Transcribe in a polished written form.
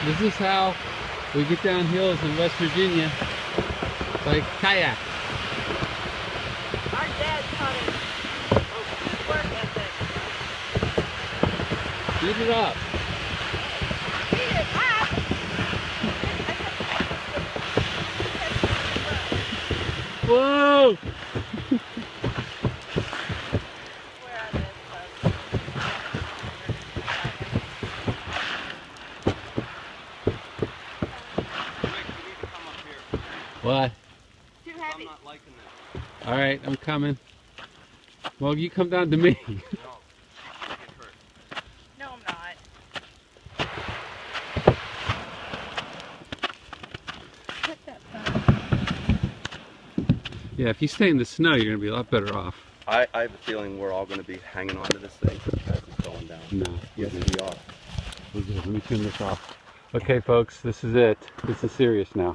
This is how we get down hills in West Virginia by kayak. Our dad taught us good work ethic. Beat it up. Beat it up. Whoa! Where I live, What? too heavy. I'm not liking this. All right, I'm coming. Well, you come down to me. No, you get hurt. No, I'm not. Put that phone. Yeah, if you stay in the snow, you're gonna be a lot better off. I have a feeling we're all going to be hanging on to this thing as it's going down. No. Yes, we are. We're good. Let me turn this off. Okay, folks, this is it. This is serious now.